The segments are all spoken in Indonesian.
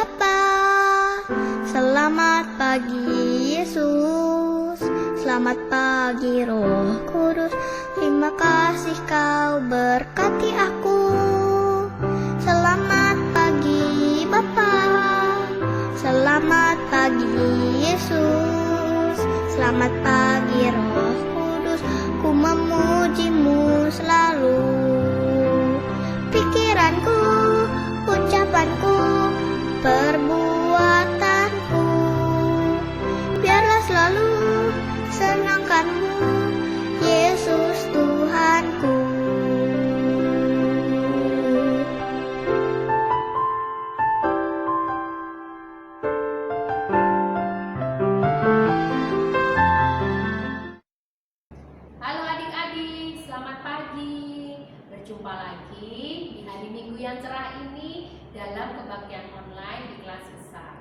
Bapa. Selamat pagi Yesus, selamat pagi Roh Kudus. Terima kasih kau berkati aku. Selamat pagi Bapa, selamat pagi Yesus, selamat pagi Roh Kudus. Ku memujimu selalu. Pikiranku, ucapanku, perbuatanku, biarlah selalu senangkanmu, Yesus Tuhanku. Halo adik-adik, selamat pagi. Berjumpa lagi di hari Minggu yang cerah ini dalam kebaktian online di kelas besar.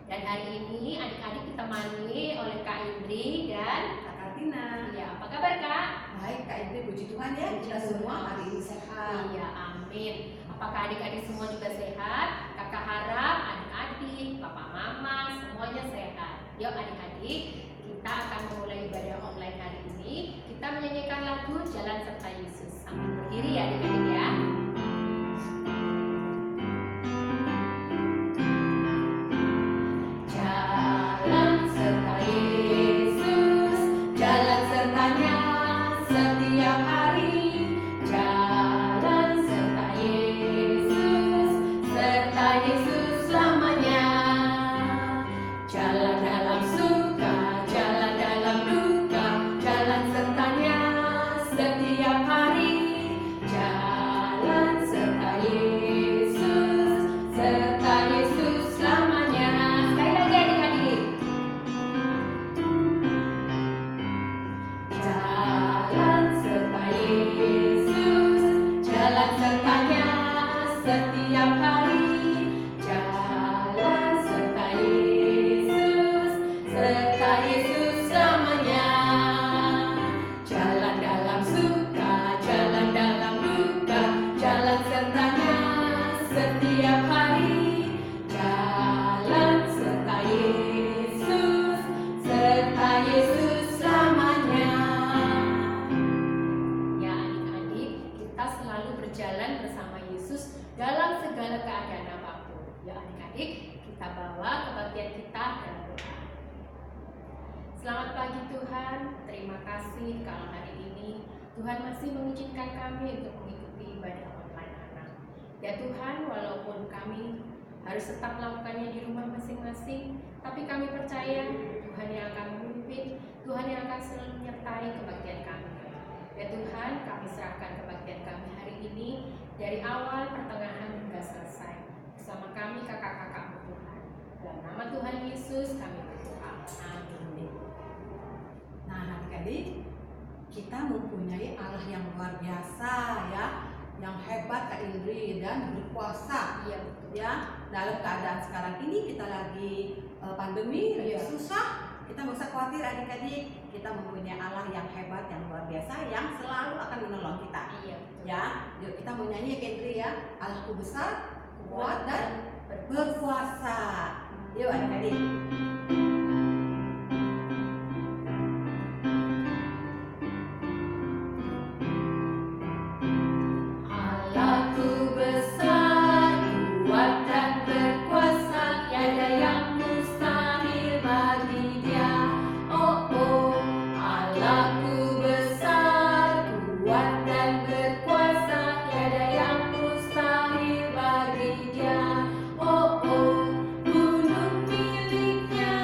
Dan hari ini adik-adik ditemani oleh Kak Indri dan Kak Kartina. ya, apa kabar Kak? Baik Kak Indri, puji Tuhan ya, kita semua hari ini sehat. Iya, amin. Apakah adik-adik semua juga sehat? Kakak harap adik-adik, papa mama semuanya sehat. Yuk adik-adik, kita akan memulai ibadah online hari ini. Kita menyanyikan lagu Jalan Serta Yesus. Sambil berdiri ya adik-adik ya. Jalan serta Yesus, jalan sertanya setiap hari. Jalan serta Yesus selamanya. Jalan dalam suka, jalan dalam duka, jalan sertanya setiap hari. Jalan serta Yesus selamanya. Sekali lagi adik-adik. Jalan serta Yesus, jalan sertanya setiap hari. Jalan serta Yesus selamanya. Jalan dalam suka, jalan dalam duka, jalan sertanya setiap hari. Jalan serta Yesus selamanya. Ya adik-adik, kita selalu berjalan bersama Yesus dalam segala keadaan apapun. Ya adik-adik, kita bawa kebaktian kita dalam doa. Selamat pagi Tuhan, terima kasih kalau hari ini Tuhan masih mengizinkan kami untuk mengikuti ibadah online anak. Ya Tuhan, walaupun kami harus tetap melakukannya di rumah masing-masing, tapi kami percaya Tuhan yang akan memimpin, Tuhan yang akan selalu menyertai kebaktian kami. Ya Tuhan, kami serahkan kebaktian kami hari ini dari awal, pertengahan hingga selesai. Bersama kami kakak-kakakmu Tuhan. Dalam nama Tuhan Yesus kami berdoa. Amin. Nah adik-adik, kita mempunyai Allah yang luar biasa ya, yang hebat Kak Indri dan berkuasa. Iya betul. Ya, dalam keadaan sekarang ini kita lagi pandemi, lagi Iya. susah. Kita nggak usah khawatir adik-adik, kita mempunyai Allah yang hebat, yang luar biasa, yang selalu akan menolong kita. Iya betul. Ya, yuk kita mau nyanyi Kak Indri ya, Allahku besar, kuat dan berkuasa. Yuk adik-adik. Allahku besar, kuat dan berkuasa, tiada yang mustahil bagi Dia. Oh oh, Allahku besar, kuat dan berkuasa, tiada yang mustahil bagi Dia. Oh oh, gunung miliknya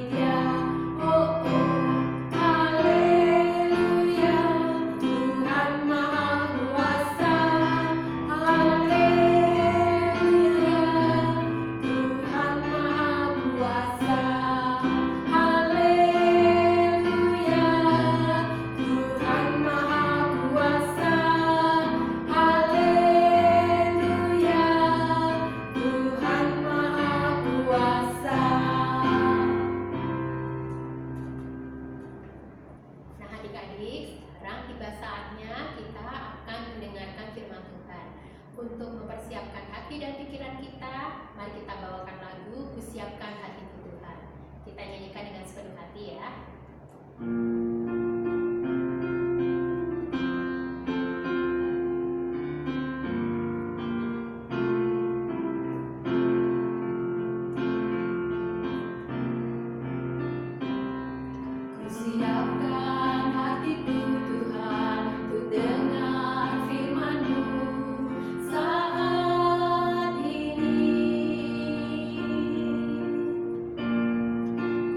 Dia. Oh, haleluya, Tuhan Maha Kuasa. Haleluya, Tuhan Maha Kuasa. Haleluya, Tuhan Maha Kuasa. Haleluya, Tuhan Maha Kuasa. Nah, adik-adik, sekarang tiba saatnya kita akan mendengarkan firman Tuhan. Untuk mempersiapkan hati dan pikiran kita, mari kita bawakan lagu "Kusiapkan Hatiku Tuhan". Kita nyanyikan dengan sepenuh hati ya. Kusiapkan hatiku Tuhan untuk dengar firman-Mu saat ini.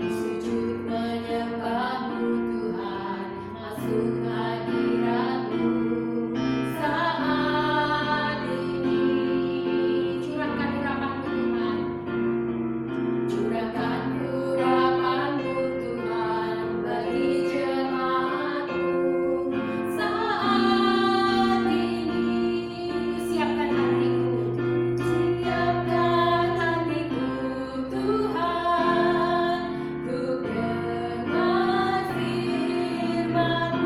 Sujud menyembah-Mu Tuhan, masuk hadirat-Mu saat ini. Curahkan urapan-Mu Tuhan, curahkan urapan-Mu Tuhan bagi jemaat-Mu saat ini. Kusiapkan hatiku, siapkan hatiku Tuhan, untuk dengar firman-Mu.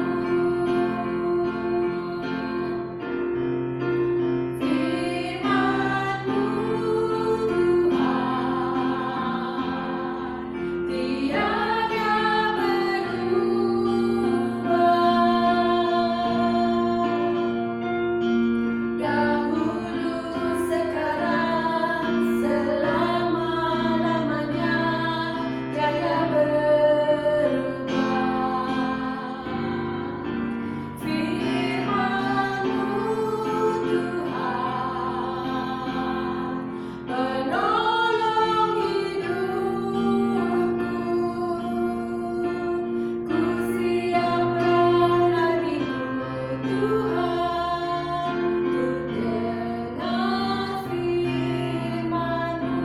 Firman-Mu Tuhan, tiada berubah. Dahulu, sekarang, selama-lamanya, tiada berubah. Firman-Mu Tuhan, penolong hidupku. Kusiapkan hatiku Tuhan, untuk dengar firman-Mu.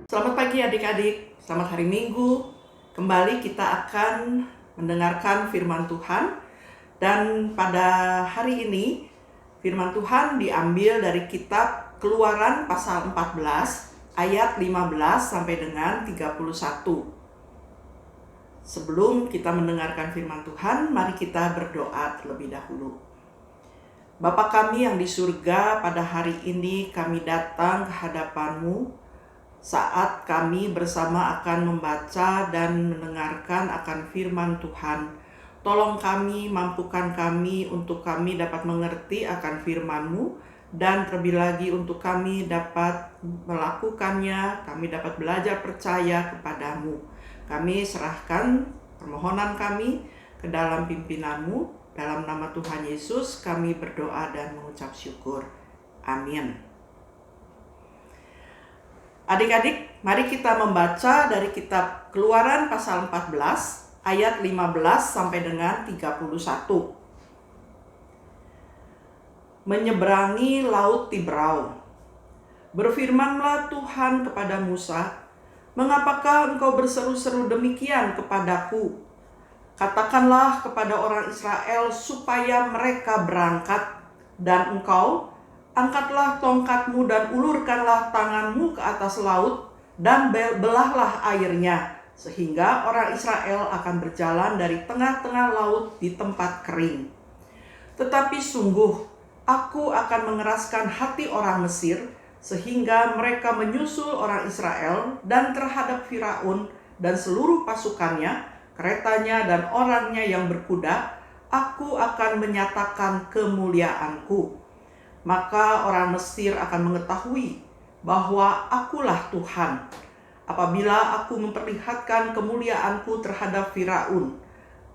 Selamat pagi adik-adik, selamat hari Minggu. Kembali kita akan mendengarkan firman Tuhan. Dan pada hari ini firman Tuhan diambil dari kitab Keluaran pasal 14 ayat 15 sampai dengan 31. Sebelum kita mendengarkan firman Tuhan, mari kita berdoa terlebih dahulu. Bapa kami yang di surga, pada hari ini kami datang ke hadapan-Mu saat kami bersama akan membaca dan mendengarkan akan firman Tuhan. Tolong kami, mampukan kami untuk kami dapat mengerti akan firman-Mu, dan terlebih lagi untuk kami dapat melakukannya, kami dapat belajar percaya kepadamu. Kami serahkan permohonan kami ke dalam pimpinan-Mu. Dalam nama Tuhan Yesus kami berdoa dan mengucap syukur. Amin. Adik-adik, mari kita membaca dari kitab Keluaran pasal 14 ayat 15 sampai dengan 31. Menyeberangi Laut Tiberau. Berfirmanlah Tuhan kepada Musa, "Mengapakah engkau berseru-seru demikian kepadaku? Katakanlah kepada orang Israel supaya mereka berangkat, dan engkau angkatlah tongkatmu dan ulurkanlah tanganmu ke atas laut, dan belahlah airnya, sehingga orang Israel akan berjalan dari tengah-tengah laut di tempat kering. Tetapi sungguh, aku akan mengeraskan hati orang Mesir, sehingga mereka menyusul orang Israel, dan terhadap Firaun dan seluruh pasukannya, keretanya dan orangnya yang berkuda, aku akan menyatakan kemuliaanku. Maka orang Mesir akan mengetahui bahwa akulah Tuhan, apabila aku memperlihatkan kemuliaanku terhadap Firaun,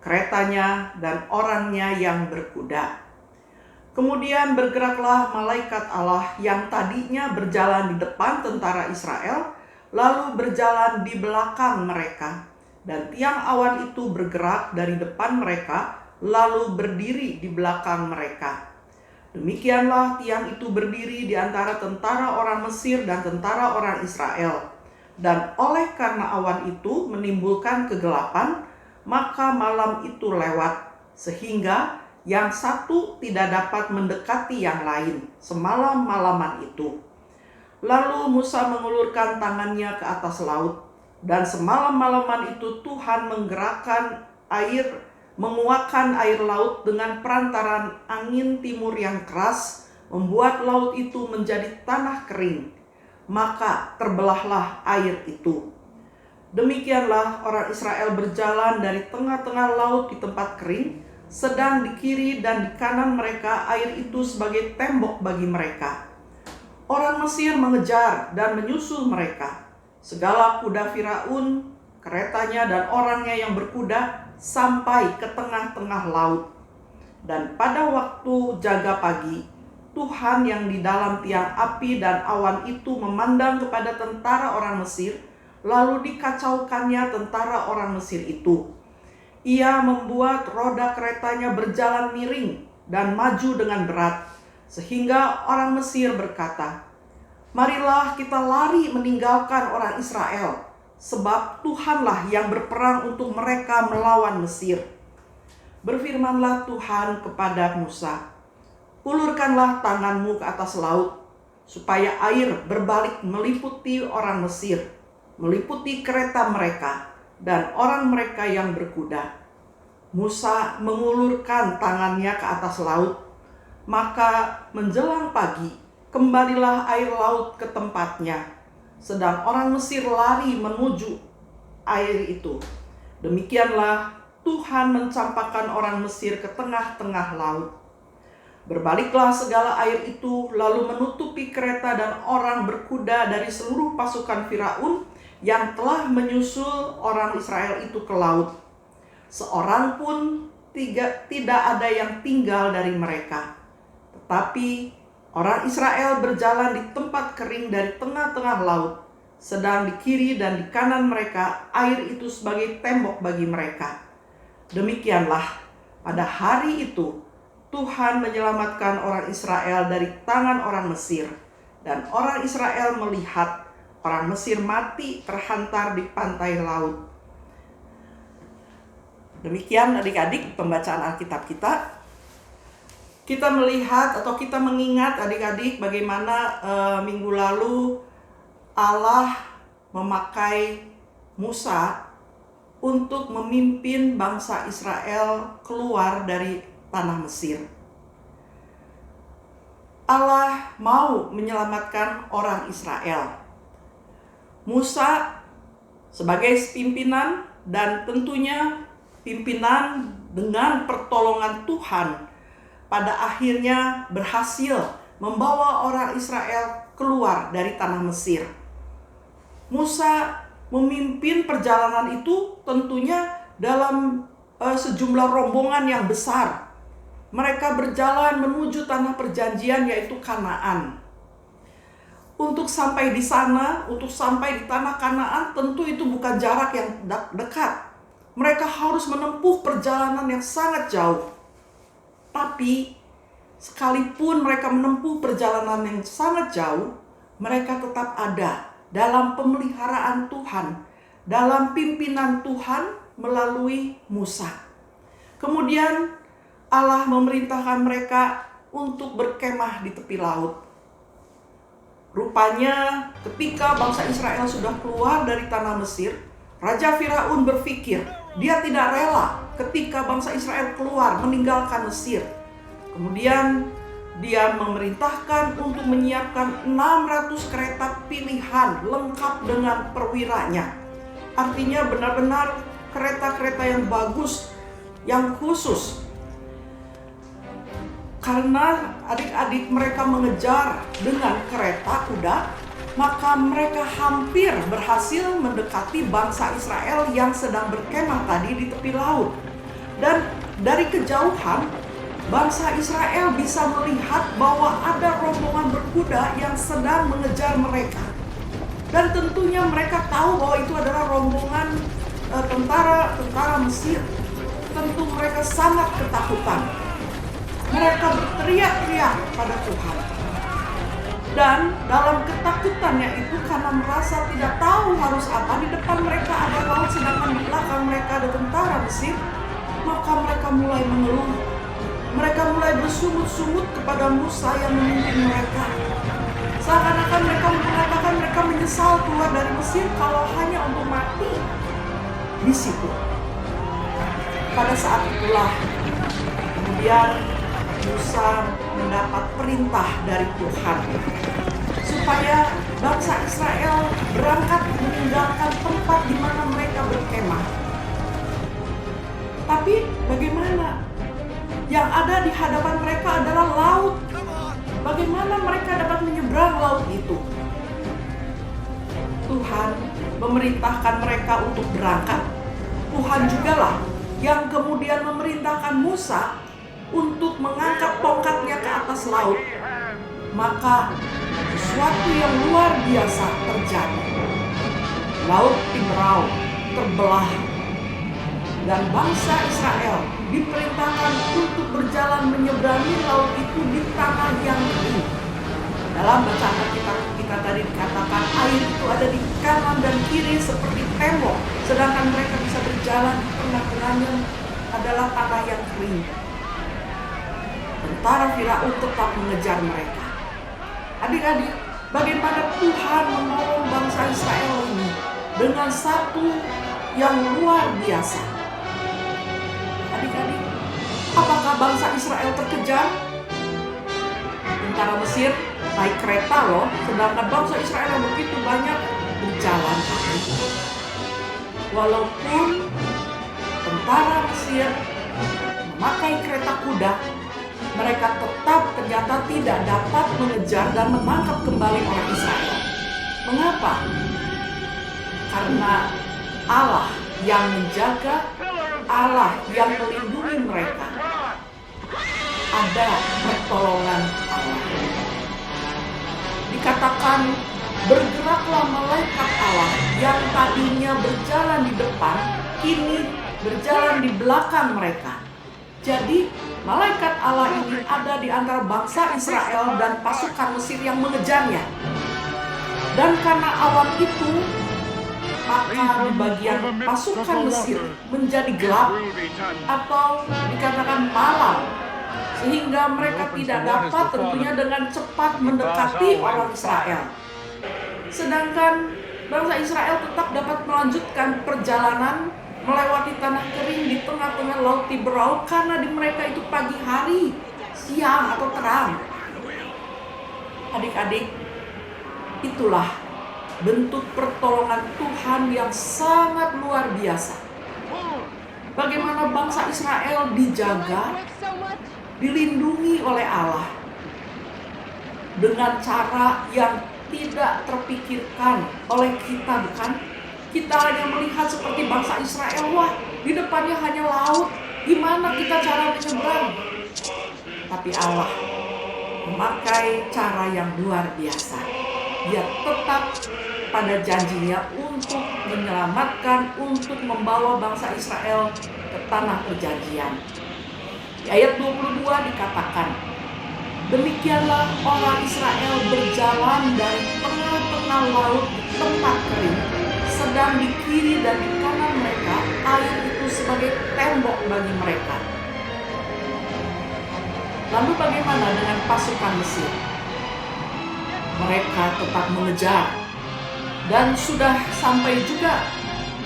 keretanya dan orangnya yang berkuda." Kemudian bergeraklah malaikat Allah yang tadinya berjalan di depan tentara Israel, lalu berjalan di belakang mereka. Dan tiang awan itu bergerak dari depan mereka, lalu berdiri di belakang mereka. Demikianlah tiang itu berdiri di antara tentara orang Mesir dan tentara orang Israel. Dan oleh karena awan itu menimbulkan kegelapan, maka malam itu lewat, sehingga yang satu tidak dapat mendekati yang lain semalam-malaman itu. Lalu Musa mengulurkan tangannya ke atas laut, dan semalam-malaman itu Tuhan menguakkan air laut dengan perantaran angin timur yang keras, membuat laut itu menjadi tanah kering. Maka terbelahlah air itu. Demikianlah orang Israel berjalan dari tengah-tengah laut di tempat kering, sedang di kiri dan di kanan mereka air itu sebagai tembok bagi mereka. Orang Mesir mengejar dan menyusul mereka. Segala kuda Firaun, keretanya dan orangnya yang berkuda sampai ke tengah-tengah laut. Dan pada waktu jaga pagi, Tuhan yang di dalam tiang api dan awan itu memandang kepada tentara orang Mesir, lalu dikacaukannya tentara orang Mesir itu. Ia membuat roda keretanya berjalan miring dan maju dengan berat, sehingga orang Mesir berkata, "Marilah kita lari meninggalkan orang Israel, sebab Tuhanlah yang berperang untuk mereka melawan Mesir." Berfirmanlah Tuhan kepada Musa, "Ulurkanlah tanganmu ke atas laut, supaya air berbalik meliputi orang Mesir, meliputi kereta mereka, dan orang mereka yang berkuda." Musa mengulurkan tangannya ke atas laut, maka menjelang pagi kembalilah air laut ke tempatnya, sedang orang Mesir lari menuju air itu. Demikianlah Tuhan mencampakkan orang Mesir ke tengah-tengah laut. Berbaliklah segala air itu, lalu menutupi kereta dan orang berkuda dari seluruh pasukan Firaun yang telah menyusul orang Israel itu ke laut. Seorang pun tidak ada yang tinggal dari mereka. Tetapi orang Israel berjalan di tempat kering dari tengah-tengah laut, sedang di kiri dan di kanan mereka air itu sebagai tembok bagi mereka. Demikianlah pada hari itu Tuhan menyelamatkan orang Israel dari tangan orang Mesir, dan orang Israel melihat orang Mesir mati terhantar di pantai laut. Demikian adik-adik pembacaan Alkitab kita. Kita melihat atau kita mengingat adik-adik bagaimana minggu lalu Allah memakai Musa untuk memimpin bangsa Israel keluar dari tanah Mesir. Allah mau menyelamatkan orang Israel. Musa sebagai pimpinan, dan tentunya pimpinan dengan pertolongan Tuhan pada akhirnya berhasil membawa orang Israel keluar dari tanah Mesir. Musa memimpin perjalanan itu tentunya dalam sejumlah rombongan yang besar. Mereka berjalan menuju tanah perjanjian, yaitu Kanaan. Untuk sampai di sana, untuk sampai di tanah Kanaan, tentu itu bukan jarak yang dekat. Mereka harus menempuh perjalanan yang sangat jauh. Tapi sekalipun mereka menempuh perjalanan yang sangat jauh, mereka tetap ada dalam pemeliharaan Tuhan, dalam pimpinan Tuhan melalui Musa. Kemudian Allah memerintahkan mereka untuk berkemah di tepi laut. Rupanya ketika bangsa Israel sudah keluar dari tanah Mesir, Raja Firaun berpikir dia tidak rela ketika bangsa Israel keluar meninggalkan Mesir. Kemudian dia memerintahkan untuk menyiapkan 600 kereta pilihan lengkap dengan perwiranya. Artinya benar-benar kereta-kereta yang bagus, yang khusus. Karena adik-adik mereka mengejar dengan kereta kuda, maka mereka hampir berhasil mendekati bangsa Israel yang sedang berkemah tadi di tepi laut. Dan dari kejauhan, bangsa Israel bisa melihat bahwa ada rombongan berkuda yang sedang mengejar mereka. Dan tentunya mereka tahu bahwa itu adalah rombongan tentara Mesir. Tentu mereka sangat ketakutan. Mereka berteriak-teriak pada Tuhan. Dan dalam ketakutannya itu, karena merasa tidak tahu harus apa, di depan mereka ada laut sedangkan di belakang mereka ada tentara Mesir, maka mereka mulai mengeluh. Mereka mulai bersungut-sungut kepada Musa yang memimpin mereka. Seakan-akan mereka mengatakan mereka menyesal keluar dari Mesir kalau hanya untuk mati di situ. Pada saat itulah kemudian Musa mendapat perintah dari Tuhan supaya bangsa Israel berangkat meninggalkan tempat di mana mereka berkemah. Tapi bagaimana? Yang ada di hadapan mereka adalah laut. Bagaimana mereka dapat menyeberang laut itu? Tuhan memerintahkan mereka untuk berangkat. Tuhan jugalah yang kemudian memerintahkan Musa untuk mengangkat tongkatnya ke atas laut. Maka sesuatu yang luar biasa terjadi. Laut Tiberau terbelah dan bangsa Israel diperintahkan untuk berjalan menyeberangi laut itu di tanah yang kering. Dalam bacaan kita tadi dikatakan air itu ada di kanan dan kiri seperti tembok, sedangkan mereka bisa berjalan di tengah-tengahnya adalah tanah yang kering. Tentara Firaun tetap mengejar mereka. Adik-adik, bagaimana Tuhan menolong bangsa Israel ini dengan satu yang luar biasa. Adik-adik, apakah bangsa Israel terkejar? Tentara Mesir naik kereta loh, sedangkan bangsa Israel yang begitu banyak berjalan kaki. Walaupun tentara Mesir memakai kereta kuda, mereka tetap ternyata tidak dapat mengejar dan menangkap kembali orang Israel. Mengapa? Karena Allah yang menjaga, Allah yang melindungi mereka. Ada pertolongan Allah. Dikatakan, bergeraklah malaikat Allah yang tadinya berjalan di depan, kini berjalan di belakang mereka. Jadi, malaikat Allah ini ada di antara bangsa Israel dan pasukan Mesir yang mengejarnya. Dan karena awan itu, maka di bagian pasukan Mesir menjadi gelap atau dikatakan malam, sehingga mereka tidak dapat tentunya dengan cepat mendekati orang Israel. Sedangkan bangsa Israel tetap dapat melanjutkan perjalanan melewati tanah kering di tengah-tengah laut Tiberau karena di mereka itu pagi hari, siang atau terang. Adik-adik, itulah bentuk pertolongan Tuhan yang sangat luar biasa. Bagaimana bangsa Israel dijaga, dilindungi oleh Allah dengan cara yang tidak terpikirkan oleh kita, bukan? Kita hanya melihat seperti bangsa Israel, wah di depannya hanya laut, gimana kita cara menyeberang? Tapi Allah memakai cara yang luar biasa. Dia tetap pada janjinya untuk menyelamatkan, untuk membawa bangsa Israel ke tanah perjanjian. Di ayat 22 dikatakan, demikianlah orang Israel berjalan dari tengah-tengah laut di tempat kering, sedang di kiri dan di kanan mereka air itu sebagai tembok bagi mereka. Lalu bagaimana dengan pasukan Mesir? Mereka tetap mengejar dan sudah sampai juga.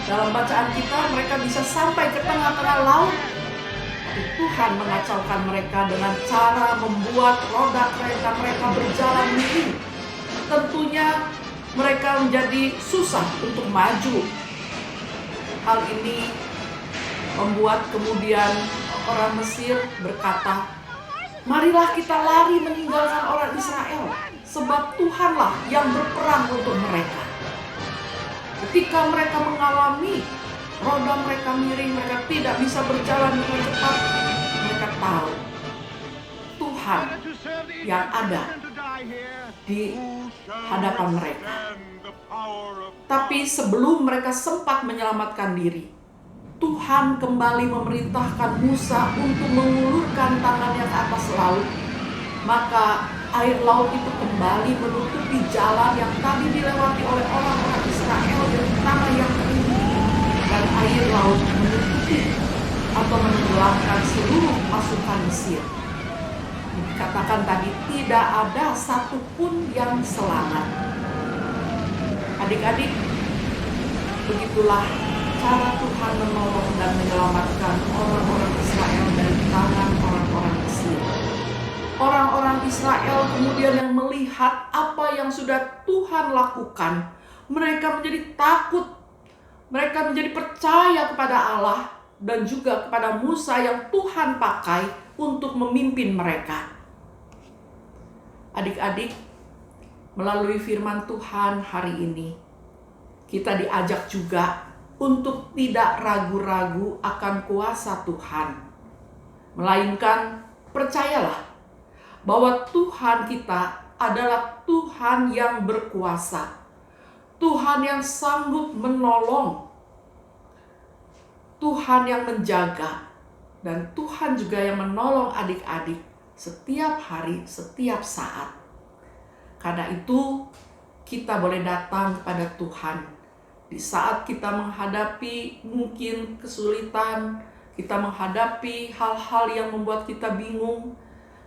Dalam bacaan kita mereka bisa sampai ke tengah-tengah laut. Tapi Tuhan mengacaukan mereka dengan cara membuat roda kereta mereka berjalan miring. Tentunya mereka menjadi susah untuk maju. Hal ini membuat kemudian orang Mesir berkata, marilah kita lari meninggalkan orang Israel, sebab Tuhanlah yang berperang untuk mereka. Ketika mereka mengalami roda mereka miring, mereka tidak bisa berjalan dengan cepat, mereka tahu Tuhan yang ada di hadapan mereka. Tapi sebelum mereka sempat menyelamatkan diri, Tuhan kembali memerintahkan Musa untuk mengulurkan tangannya ke atas laut. Maka air laut itu kembali menutupi jalan yang tadi dilewati oleh orang-orang Israel dari tanah yang kering. Dan air laut menutupi atau menenggelamkan seluruh pasukan Mesir. Dikatakan tadi tidak ada satupun yang selamat. Adik-adik, begitulah cara Tuhan menolong dan menyelamatkan orang-orang Israel dari tangan orang-orang Mesir. Orang-orang Israel kemudian yang melihat apa yang sudah Tuhan lakukan, mereka menjadi takut. Mereka menjadi percaya kepada Allah dan juga kepada Musa yang Tuhan pakai untuk memimpin mereka. Adik-adik, melalui firman Tuhan hari ini, kita diajak juga untuk tidak ragu-ragu akan kuasa Tuhan. Melainkan percayalah bahwa Tuhan kita adalah Tuhan yang berkuasa. Tuhan yang sanggup menolong. Tuhan yang menjaga. Dan Tuhan juga yang menolong adik-adik setiap hari, setiap saat. Karena itu kita boleh datang kepada Tuhan di saat kita menghadapi mungkin kesulitan, kita menghadapi hal-hal yang membuat kita bingung.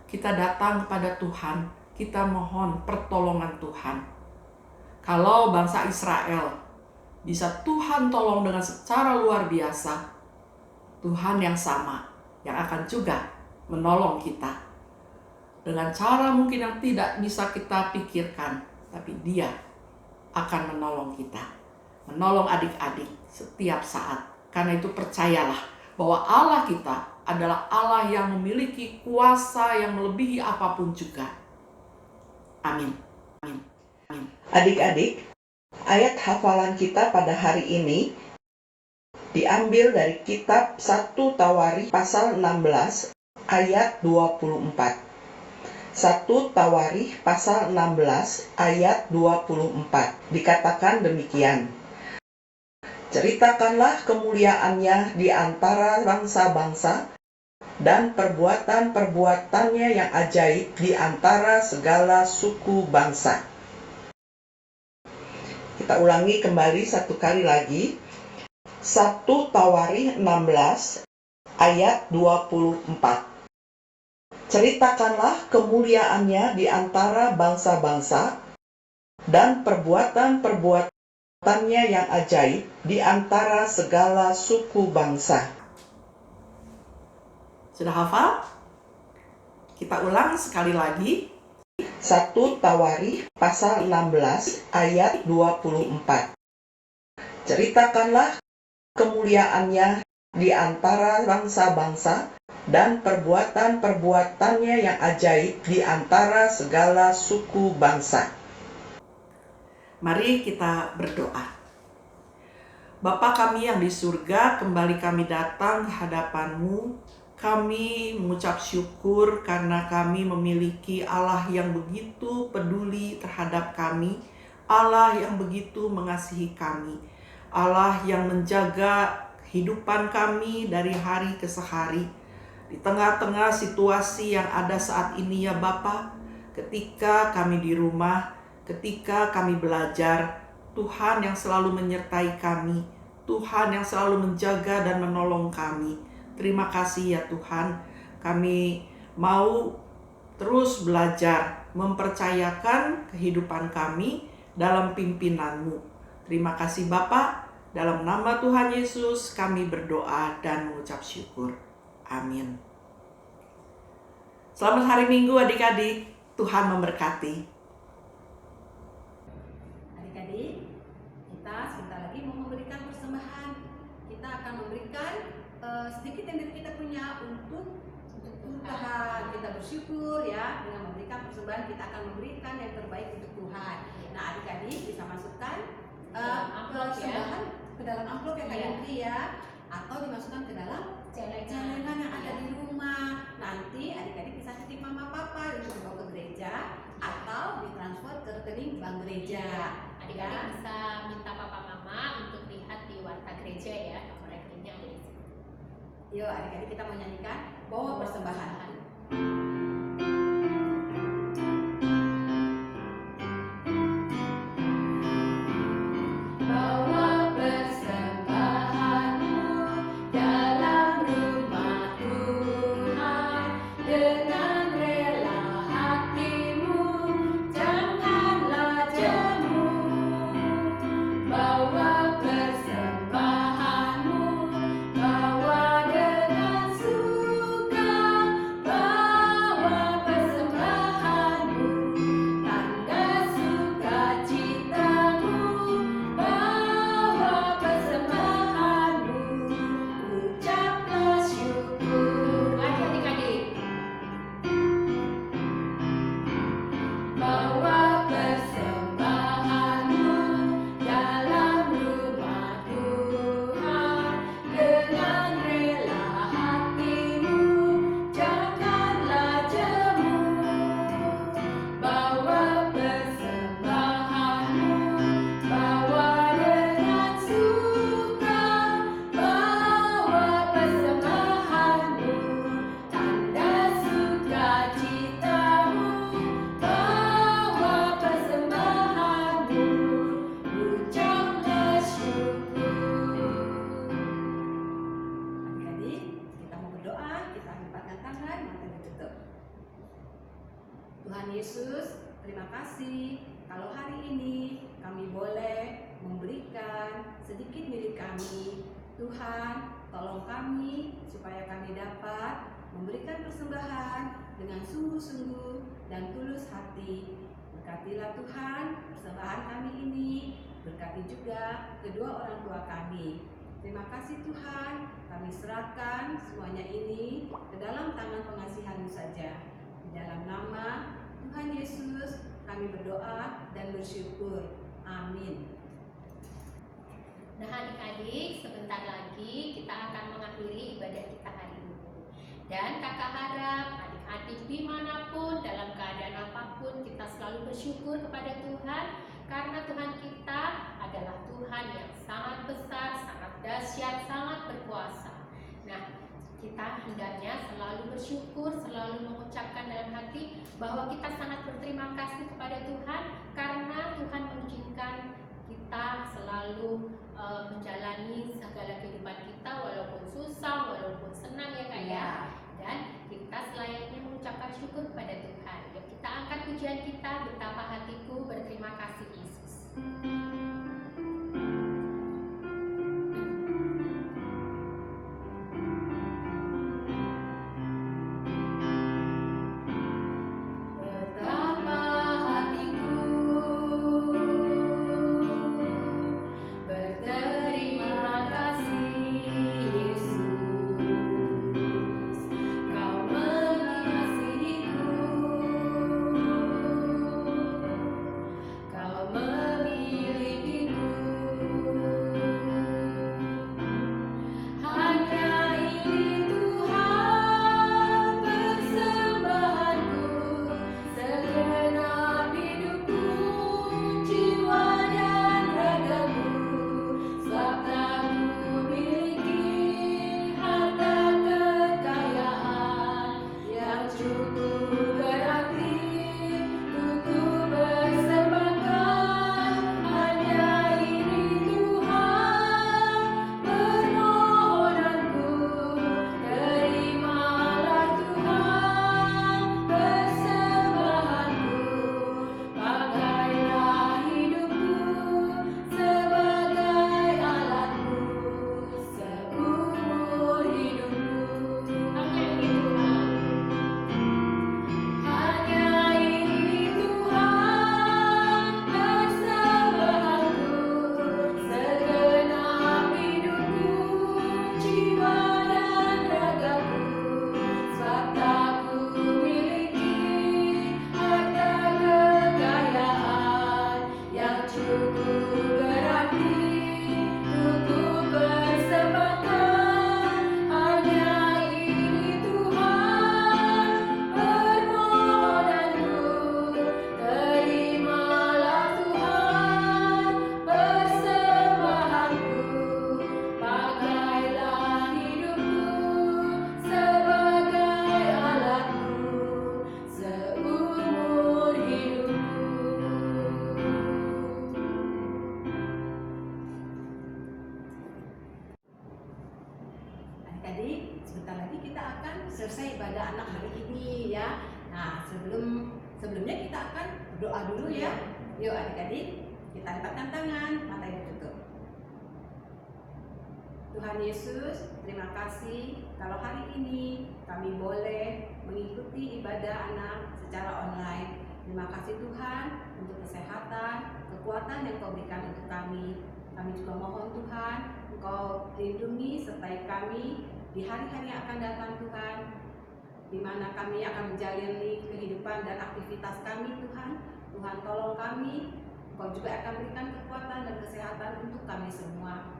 Kita datang kepada Tuhan, kita mohon pertolongan Tuhan. Kalau bangsa Israel bisa Tuhan tolong dengan secara luar biasa, Tuhan yang sama yang akan juga menolong kita dengan cara mungkin yang tidak bisa kita pikirkan, tapi Dia akan menolong kita, menolong adik-adik setiap saat. Karena itu percayalah bahwa Allah kita adalah Allah yang memiliki kuasa yang melebihi apapun juga. Amin. Amin. Amin. Adik-adik, ayat hafalan kita pada hari ini diambil dari kitab 1 Tawarikh pasal 16 ayat 24. 1 Tawarikh pasal 16 ayat 24. Dikatakan demikian. Ceritakanlah kemuliaannya di antara bangsa-bangsa dan perbuatan-perbuatannya yang ajaib di antara segala suku bangsa. Kita ulangi kembali satu kali lagi. 1 Tawarikh 16 ayat 24. Ceritakanlah kemuliaannya di antara bangsa-bangsa dan perbuatan-perbuatannya yang ajaib di antara segala suku bangsa. Sudah hafal? Kita ulang sekali lagi. 1 Tawarikh pasal 16 ayat 24. Ceritakanlah kemuliaannya di antara bangsa-bangsa dan perbuatan-perbuatannya yang ajaib di antara segala suku bangsa. Mari kita berdoa. Bapa kami yang di surga, kembali kami datang ke hadapan-Mu. Kami mengucap syukur karena kami memiliki Allah yang begitu peduli terhadap kami, Allah yang begitu mengasihi kami, Allah yang menjaga kehidupan kami dari hari ke hari. Di tengah-tengah situasi yang ada saat ini ya Bapa, ketika kami di rumah, ketika kami belajar, Tuhan yang selalu menyertai kami, Tuhan yang selalu menjaga dan menolong kami. Terima kasih ya Tuhan, kami mau terus belajar mempercayakan kehidupan kami dalam pimpinan-Mu. Terima kasih Bapa, dalam nama Tuhan Yesus kami berdoa dan mengucap syukur. Amin. Selamat hari Minggu adik-adik, Tuhan memberkati. Adik-adik, kita sebentar lagi mau memberikan persembahan. Kita akan memberikan sedikit yang kita punya untuk Tuhan. Kita bersyukur ya, dengan memberikan persembahan kita akan memberikan yang terbaik untuk Tuhan. Nah adik-adik bisa masukkan persembahan ke dalam amplop yang kayak gini ya, atau dimasukkan ke dalam celengan yang ada di rumah. nanti adik-adik bisa titip mama papa untuk dibawa ke gereja atau ditransfer ke rekening bank gereja. Adik-adik bisa minta papa mama untuk lihat di warta gereja ya, nomor rekeningnya ada di situ. Yuk adik-adik kita mau nyanyikan bawa persembahan. Bawa persembahanmu dalam rumah Tuhan dengan rela hatimu, janganlah jemu. Bawa persembahanmu, bawa dengan suka, bawa persembahanmu, tanda sukacitamu. Bawa persembahanmu, ucaplah syukur. Lagi adik-adik. Bawa persembahanmu dalam rumah Tuhan dengan rela hatimu, janganlah jemu. Bawa persembahanmu, bawa dengan suka, bawa persembahanmu, tanda sukacitamu. Bawa persembahanmu, ucaplah syukur. Adik-adik, kita mau berdoa, kita lipatkan tangan, mata ditutup. Tuhan Yesus, terima kasih kalau hari ini kami boleh memberikan sedikit milik kami. Tuhan, tolong kami supaya kami dapat memberikan persembahan dengan sungguh-sungguh dan tulus hati. Berkatilah Tuhan persembahan kami ini, berkati juga kedua orang tua kami. Terima kasih Tuhan, kami serahkan semuanya ini ke dalam tangan pengasihan-Mu saja. Di dalam nama Tuhan Yesus kami berdoa dan bersyukur. Amin. Nah adik-adik, sebentar lagi kita akan mengakhiri ibadah kita hari ini. Dan kakak harap adik-adik dimanapun, dalam keadaan apapun, kita selalu bersyukur kepada Tuhan. Karena Tuhan kita adalah Tuhan yang sangat besar, sangat dahsyat, sangat berkuasa. Nah, kita hendaknya selalu bersyukur, selalu mengucapkan dalam hati bahwa kita sangat berterima kasih kepada Tuhan karena Tuhan mengizinkan kita selalu menjalani segala kehidupan kita walaupun susah, walaupun senang ya Kak ya. Dan kita selayaknya mengucapkan syukur kepada Tuhan. Yuk kita angkat pujian kita, betapa hatiku berterima kasih Yesus. Betapa hatiku berterima kasih Yesus, Kau mengasihiku, Kau memilikiku. Hanya ini Tuhan persembahanku, segenap hidupku, jiwa dan ragaku, sebab tak ku miliki harta kekayaan yang cukup berarti untuk ku persembahkan. Hanya ini Tuhan permohonanku, terimalah Tuhan persembahanku, pakailah hidupku sebagai alatmu seumur hidupku. Hanya ini Tuhan persembahanku, segenap hidupku, jiwa dan ragaku, sebab tak ku miliki harta kekayaan yang cukup berarti untuk ku persembahkan. Hanya ini Tuhan adik-adik, sebentar lagi kita akan selesai ibadah anak hari ini ya. Nah, sebelumnya kita akan berdoa dulu ya. Yuk adik-adik, kita lipatkan tangan, mata ditutup. Tuhan Yesus, terima kasih kalau hari ini kami boleh mengikuti ibadah anak secara online. Terima kasih Tuhan untuk kesehatan, kekuatan yang Kau berikan untuk kami. Kami juga mohon Tuhan, Engkau lindungi sertai kami di hari-hari yang akan datang Tuhan, di mana kami akan menjalani kehidupan dan aktivitas kami Tuhan. Tuhan tolong kami, Engkau juga akan berikan kekuatan dan kesehatan untuk kami semua,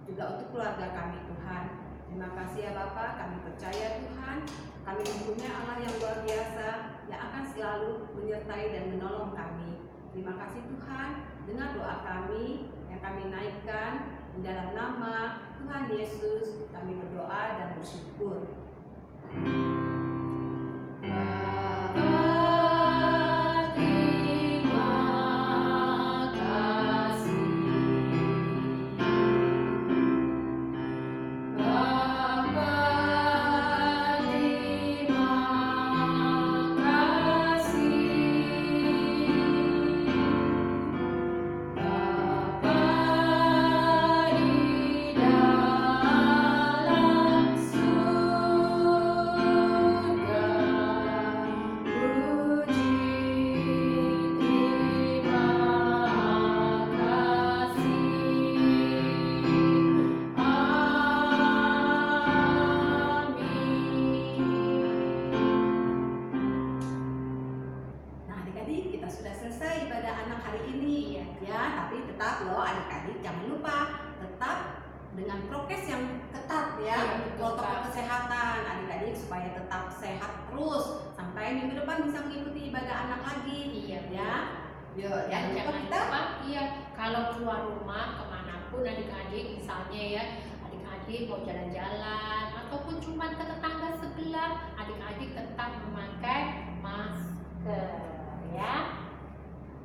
juga untuk keluarga kami Tuhan. Terima kasih ya Bapa, kami percaya Tuhan, kami mempunyai Allah yang luar biasa yang akan selalu menyertai dan menolong kami. Terima kasih Tuhan, dengar doa kami yang kami naikkan di dalam nama Tuhan Yesus, kami berdoa dan bersyukur. Dengan prokes yang ketat ya, protokol kesehatan adik-adik supaya tetap sehat terus sampai minggu depan bisa mengikuti ibadah anak lagi. Iya ya. Yuk, dan jangan kita lupa kalau keluar rumah kemanapun adik-adik, misalnya ya adik-adik mau jalan-jalan ataupun cuma ke tetangga sebelah, adik-adik tetap memakai masker ya.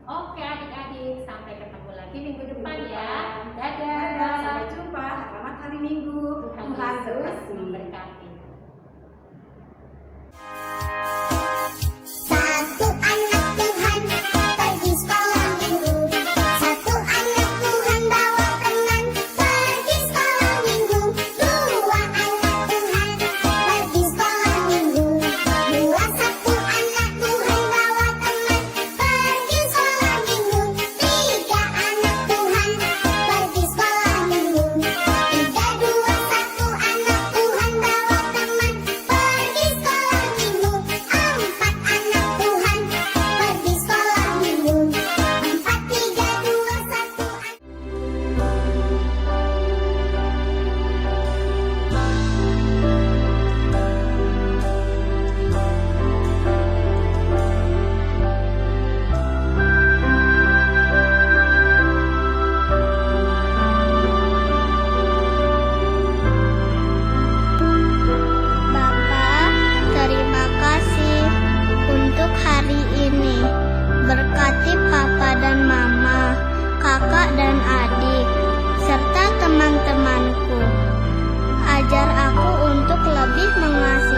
Oke adik-adik, sampai ketemu lagi minggu depan ya. Dadah. Sampai jumpa. Selamat hari Minggu. Tuhan Yesus memberkati. Satu anak Tuhan pergi sekolah minggu. Satu anak Tuhan bawa teman pergi sekolah minggu. Dua anak Tuhan pergi sekolah minggu. Satu anak Tuhan bawa teman pergi sekolah minggu. Tiga anak Tuhan pergi sekolah minggu. Tiga, dua, satu anak Tuhan bawa teman pergi sekolah minggu. Empat anak Tuhan pergi sekolah minggu. Empat, tiga, dua, satu. Bapak, terima kasih untuk hari ini. Berkati Papa dan Mama, kakak dan adik, serta teman-temanku. Ajar aku untuk lebih mengasihi